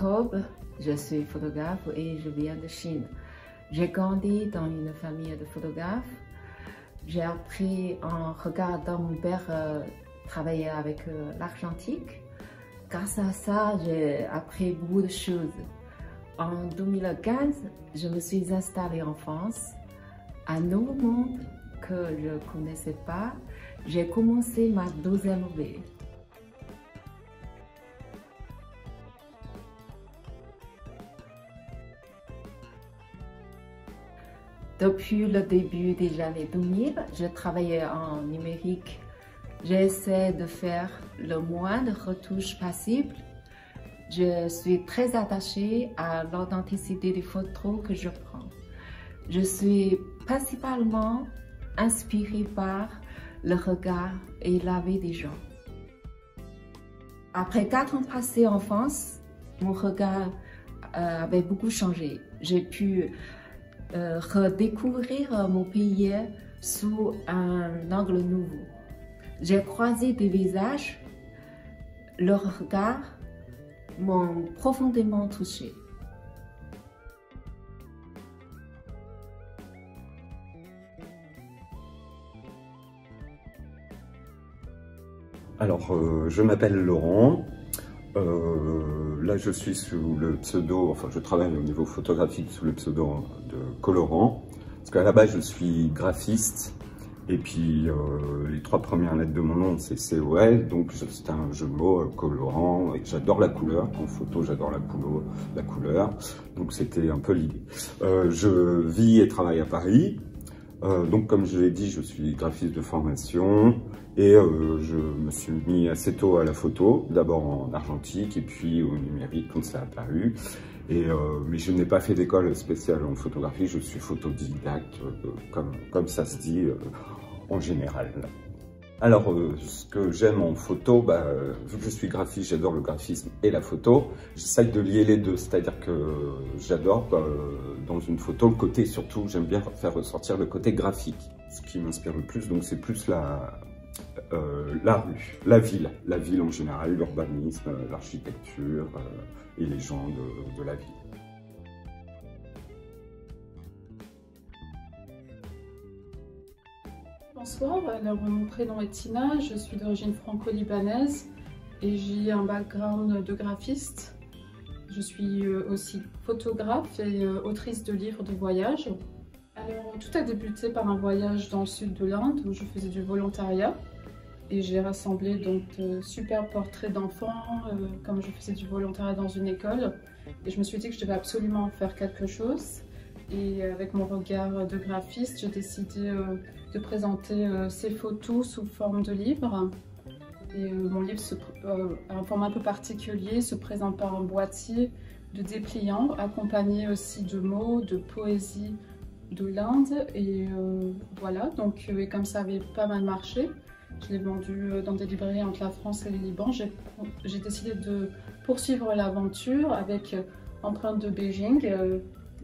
Jacob, je suis photographe et je viens de Chine. J'ai grandi dans une famille de photographes. J'ai appris en regardant mon père travailler avec l'argentique. Grâce à ça, j'ai appris beaucoup de choses. En 2015, je me suis installée en France, un nouveau monde que je ne connaissais pas. J'ai commencé ma deuxième vie. Depuis le début des années 2000, je travaillais en numérique. J'essaie de faire le moins de retouches possible. Je suis très attachée à l'authenticité des photos que je prends. Je suis principalement inspirée par le regard et la vie des gens. Après 4 ans passés en France, mon regard avait beaucoup changé. J'ai pu redécouvrir mon pays sous un angle nouveau. J'ai croisé des visages, leurs regards m'ont profondément touchée. Alors, je m'appelle Laurent. Là, je suis sous le pseudo, enfin, je travaille au niveau photographique sous le pseudo de Colorant. Parce qu'à la base, je suis graphiste. Et puis, les 3 premières lettres de mon nom, c'est COL. Donc, c'est un jeu de mots colorant. J'adore la couleur. En photo, j'adore la couleur. Donc, c'était un peu l'idée. Je vis et travaille à Paris. Donc, comme je l'ai dit, je suis graphiste de formation. Et je me suis mis assez tôt à la photo, d'abord en argentique et puis au numérique quand ça a apparu. Mais je n'ai pas fait d'école spéciale en photographie, je suis photodidacte, comme ça se dit en général. Alors, ce que j'aime en photo, vu que je suis graphiste, j'adore le graphisme et la photo. J'essaye de lier les deux, c'est-à-dire que j'adore dans une photo le côté, surtout, j'aime bien faire ressortir le côté graphique. Ce qui m'inspire le plus, donc c'est plus la rue, la ville en général, l'urbanisme, l'architecture et les gens de la ville. Bonsoir, alors mon prénom est Tina, je suis d'origine franco-libanaise et j'ai un background de graphiste. Je suis aussi photographe et autrice de livres de voyage. Alors tout a débuté par un voyage dans le sud de l'Inde où je faisais du volontariat. Et j'ai rassemblé donc de super portraits d'enfants, comme je faisais du volontariat dans une école. Et je me suis dit que je devais absolument faire quelque chose. Et avec mon regard de graphiste, j'ai décidé de présenter ces photos sous forme de livre. Et mon livre a un format un peu particulier, se présente par un boîtier de dépliants, accompagné aussi de mots, de poésie de l'Inde. Et voilà, donc comme ça avait pas mal marché. Je l'ai vendu dans des librairies entre la France et le Liban. J'ai décidé de poursuivre l'aventure avec Empreinte de Beijing,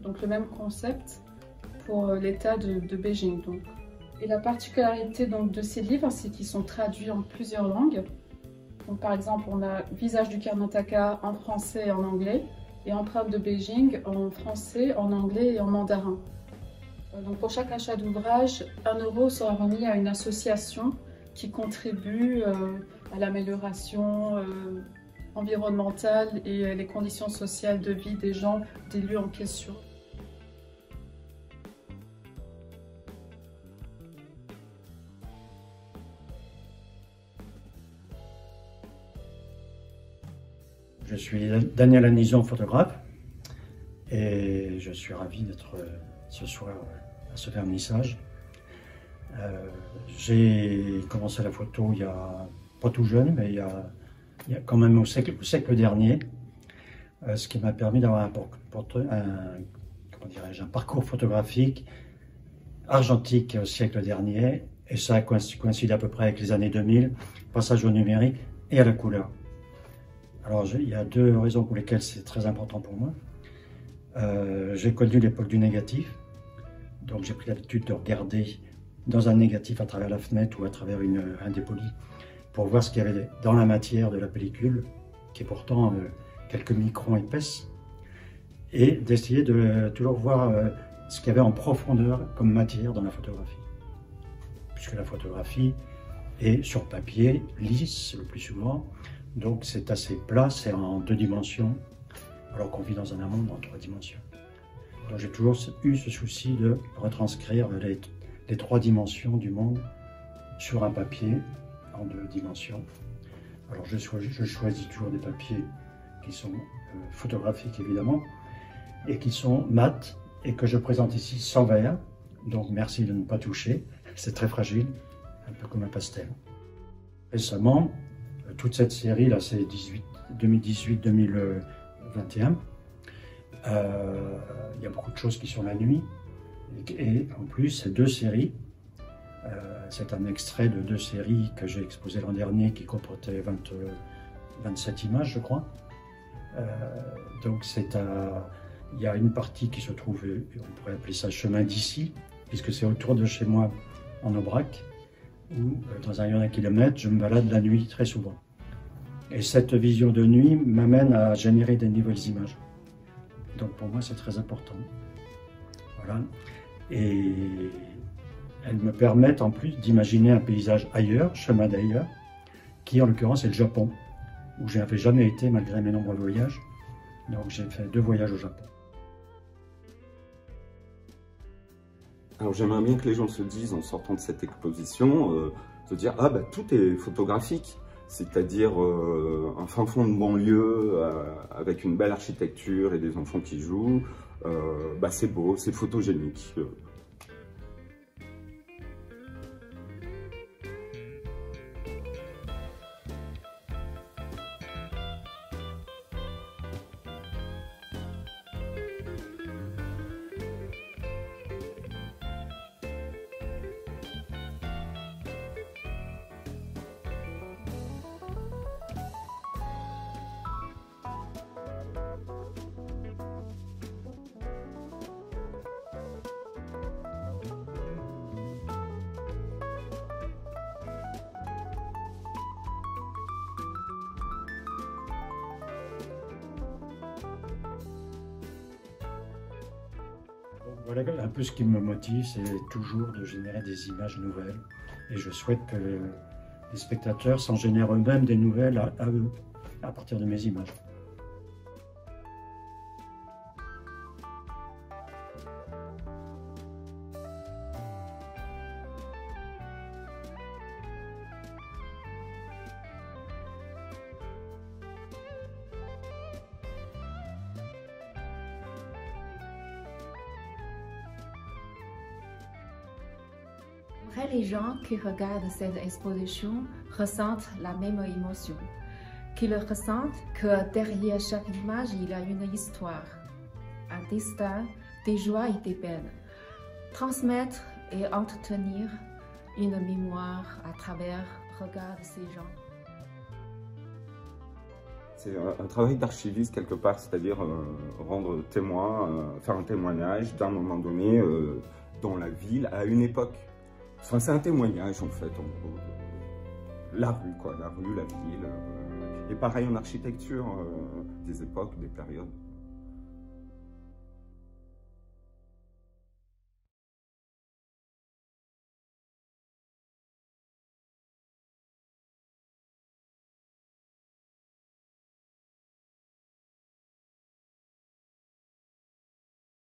donc le même concept pour l'État de Beijing. Donc. Et la particularité donc, de ces livres, c'est qu'ils sont traduits en plusieurs langues. Donc, par exemple, on a Visage du Karnataka en français et en anglais, et Empreinte de Beijing en français, en anglais et en mandarin. Donc, pour chaque achat d'ouvrage, 1 € sera remis à une association qui contribue à l'amélioration environnementale et les conditions sociales de vie des gens des lieux en question. Je suis Daniel Anison, photographe, et je suis ravi d'être ce soir à ce vernissage. J'ai commencé la photo il y a, pas tout jeune, mais il y a quand même au siècle dernier, ce qui m'a permis d'avoir un parcours photographique argentique au siècle dernier, et ça coïncide à peu près avec les années 2000, passage au numérique et à la couleur. Alors il y a 2 raisons pour lesquelles c'est très important pour moi. J'ai connu l'époque du négatif, donc j'ai pris l'habitude de regarder dans un négatif à travers la fenêtre ou à travers un dépoli pour voir ce qu'il y avait dans la matière de la pellicule, qui est pourtant quelques microns épaisses, et d'essayer de toujours voir ce qu'il y avait en profondeur comme matière dans la photographie. Puisque la photographie est sur papier, lisse le plus souvent, donc c'est assez plat, c'est en 2 dimensions, alors qu'on vit dans un monde en 3 dimensions. Donc j'ai toujours eu ce souci de retranscrire les 3 dimensions du monde sur un papier en 2 dimensions. Alors je choisis toujours des papiers qui sont photographiques évidemment, et qui sont mat, et que je présente ici sans verre, donc merci de ne pas toucher, c'est très fragile, un peu comme un pastel. Récemment, toute cette série, là c'est 2018-2021, il y a beaucoup de choses qui sont la nuit, et en plus c'est 2 séries, c'est un extrait de 2 séries que j'ai exposées l'an dernier qui comportaient 27 images je crois, donc il y a une partie qui se trouve, on pourrait appeler ça chemin d'ici, puisque c'est autour de chez moi en Aubrac, où dans un rayon d'1 kilomètre, je me balade la nuit très souvent. Et cette vision de nuit m'amène à générer des nouvelles images. Donc pour moi c'est très important. Voilà. Et elles me permettent en plus d'imaginer un paysage ailleurs, chemin d'ailleurs, qui en l'occurrence est le Japon, où je n'avais jamais été malgré mes nombreux voyages. Donc j'ai fait 2 voyages au Japon. Alors j'aimerais bien que les gens se disent en sortant de cette exposition, se dire ah bah tout est photographique, c'est-à-dire un fin fond de banlieue avec une belle architecture et des enfants qui jouent, bah c'est beau, c'est photogénique. Voilà un peu ce qui me motive, c'est toujours de générer des images nouvelles. Et je souhaite que les spectateurs s'en génèrent eux-mêmes des nouvelles à eux, à partir de mes images. Les gens qui regardent cette exposition ressentent la même émotion, qu'ils ressentent que derrière chaque image, il y a une histoire, un destin, des joies et des peines. Transmettre et entretenir une mémoire à travers le regard de ces gens. C'est un travail d'archiviste quelque part, c'est-à-dire rendre témoin, faire un témoignage d'un moment donné dans la ville à une époque. Enfin, c'est un témoignage en fait, en gros, la rue quoi, la rue, la ville, et pareil en architecture, des époques, des périodes.